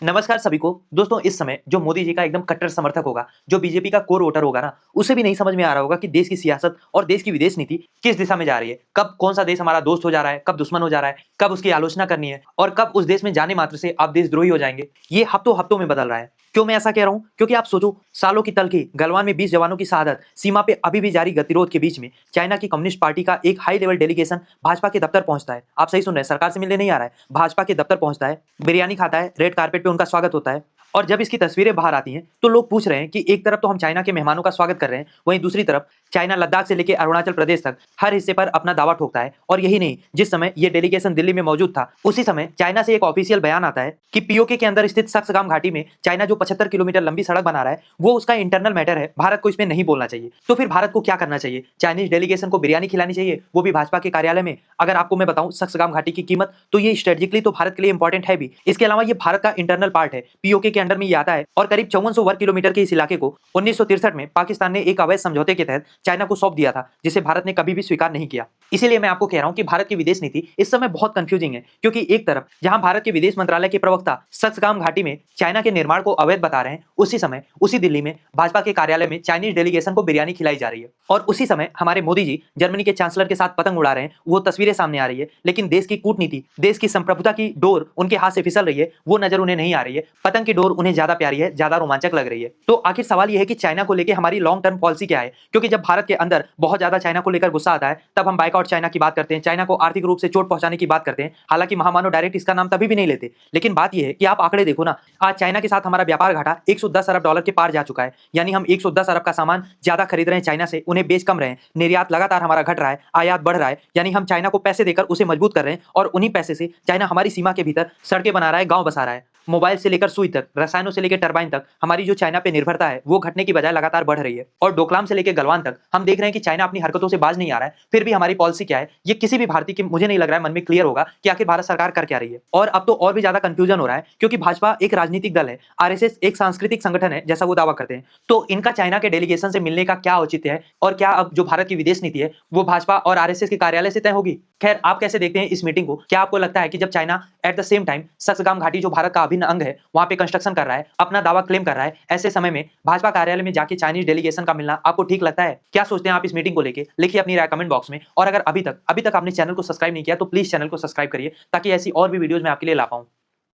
नमस्कार सभी को। दोस्तों इस समय जो मोदी जी का एकदम कट्टर समर्थक होगा, जो बीजेपी का कोर वोटर होगा ना, उसे भी नहीं समझ में आ रहा होगा कि देश की सियासत और देश की विदेश नीति किस दिशा में जा रही है। कब कौन-सा देश हमारा दोस्त हो जा रहा है, कब दुश्मन हो जा रहा है, कब उसकी आलोचना करनी है और कब उस देश में जाने मात्र से आप देशद्रोही हो जाएँगे। ये हफ्तों-हफ्तों में बदल रहा है। क्यों मैं ऐसा कह रहा हूँ? क्योंकि आप सोचो, सालों की तलखी, गलवान में 20 जवानों की शहादत, सीमा पे अभी भी जारी गतिरोध के बीच में चाइना की कम्युनिस्ट पार्टी का एक हाई लेवल डेलीगेशन भाजपा के दफ्तर पहुँचता है। आप सही सुन रहे हैं, सरकार से मिलने नहीं आ रहा है, भाजपा के दफ्तर पहुँचता है, बिरयानी खाता है, रेड कार्पेट पे उनका स्वागत होता है। और जब इसकी तस्वीरें बाहर आती हैं, तो लोग पूछ रहे हैं कि एक तरफ तो हम चाइना के मेहमानों का स्वागत कर रहे हैं, वहीं दूसरी तरफ चाइना लद्दाख से लेके अरुणाचल प्रदेश तक हर हिस्से पर अपना दावा ठोकता है। और यही नहीं, जिस समय ये डेलीगेशन दिल्ली में मौजूद था, उसी समय चाइना से एक ऑफिशियल बयान आता है कि पीओके के अंदर स्थित सक्सगाम घाटी में चाइना जो 75 किलोमीटर लंबी सड़क बना रहा है, वो उसका इंटरनल मैटर है, भारत को इसमें नहीं बोलना चाहिए। तो फिर भारत को क्या करना चाहिए? चाइनीज डेलीगेशन को बिरयानी खिलानी चाहिए, वो भी भाजपा के कार्यालय में। अगर आपको मैं बताऊं सक्सगाम घाटी की कीमत, तो ये स्ट्रेटेजिकली तो भारत के लिए इंपॉर्टेंट है भी। इसके अलावा ये भारत का इंटरनल पार्ट है, पीओके के अंडर में ये आता है। और करीब 5400 वर्ग किलोमीटर के इस इलाके को 1963 में पाकिस्तान ने एक अवैध समझौते के तहत चाइना को सौंप दिया था, जिसे भारत ने कभी भी स्वीकार नहीं किया। इसीलिए मैं आपको कह रहा हूं कि भारत की विदेश नीति इस समय बहुत कंफ्यूजिंग है, क्योंकि एक तरफ जहां भारत के विदेश मंत्रालय के प्रवक्ता सक्सगाम घाटी में चाइना के निर्माण को अवैध बता रहे हैं, उसी समय उसी दिल्ली में भाजपा के कार्यालय में चाइनीज डेलीगेशन को बिरयानी खिलाई जा रही है। और उसी समय हमारे मोदी जी जर्मनी के चांसलर के साथ पतंग उड़ा रहे हैं, वो तस्वीरें सामने आ रही है। लेकिन देश की कूटनीति, देश की संप्रभुता की डोर उनके हाथ से फिसल रही है, वो नजर उन्हें नहीं आ रही है। पतंग की डोर उन्हें ज्यादा प्यारी है, ज्यादा रोमांचक लग रही है। तो आखिर सवाल यह है कि चाइना को लेकर हमारी लॉन्ग टर्म पॉलिसी क्या है? क्योंकि जब भारत के अंदर बहुत ज्यादा चाइना को लेकर गुस्सा आता है, तब हम बाइकआउट चाइना की बात करते हैं, चाइना को आर्थिक रूप से चोट पहुंचाने की बात करते हैं। हालांकि महामानव डायरेक्ट इसका नाम तभी भी नहीं लेते। लेकिन बात यह है कि आप आंकड़े देखो ना, आज चाइना के साथ हमारा व्यापार घाटा 110 अरब डॉलर के पार जा चुका है। यानी हम 110 अरब का सामान ज्यादा खरीद रहे हैं चाइना से, उन्हें बेच कम रहे हैं। निर्यात लगातार हमारा घट रहा है, आयात बढ़ रहा है। यानी हम चाइना को पैसे देकर उसे मजबूत कर रहे हैं, और उन्हीं पैसे से चाइना हमारी सीमा के भीतर सड़कें बना रहा है, गांव बसा रहा है। मोबाइल से लेकर सुई तक, रसायनों से लेकर टरबाइन तक, हमारी जो चाइना पे निर्भरता है वो घटने की बजाय लगातार बढ़ रही है। और डोकलाम से लेकर गलवान तक हम देख रहे हैं कि चाइना अपनी हरकतों से बाज नहीं आ रहा है। फिर भी हमारी पॉलिसी क्या है, ये किसी भी भारतीय के मुझे नहीं लग रहा है मन में क्लियर होगा कि आखिर भारत सरकार कर क्या रही है। और अब तो और भी ज्यादा कंफ्यूजन हो रहा है, क्योंकि भाजपा एक राजनीतिक दल है, आरएसएस एक सांस्कृतिक संगठन है, जैसा वो दावा करते हैं। तो इनका चाइना के डेलीगेशन से मिलने का क्या औचित्य है, और क्या अब जो भारत की विदेश नीति है वो भाजपा और आरएसएस के कार्यालय से तय होगी? खैर, आप कैसे देखते हैं इस मीटिंग को? क्या आपको लगता है कि जब China at the same time Shaksgam घाटी जो भारत का अभिन्न अंग है वहां पे कंस्ट्रक्शन कर रहा है, अपना दावा क्लेम कर रहा है, ऐसे समय में भाजपा कार्यालय में जाके चाइनीज डेलीगेशन का मिलना आपको ठीक लगता है? क्या सोचते हैं आप इस मीटिंग को लेके? लिखिए अपनी राय कमेंट बॉक्स में। और अगर अभी तक आपने चैनल को सब्सक्राइब नहीं किया, तो प्लीज चैनल को सब्सक्राइब करिए, ताकि ऐसी और भी वीडियोज मैं आपके लिए ला पाऊं।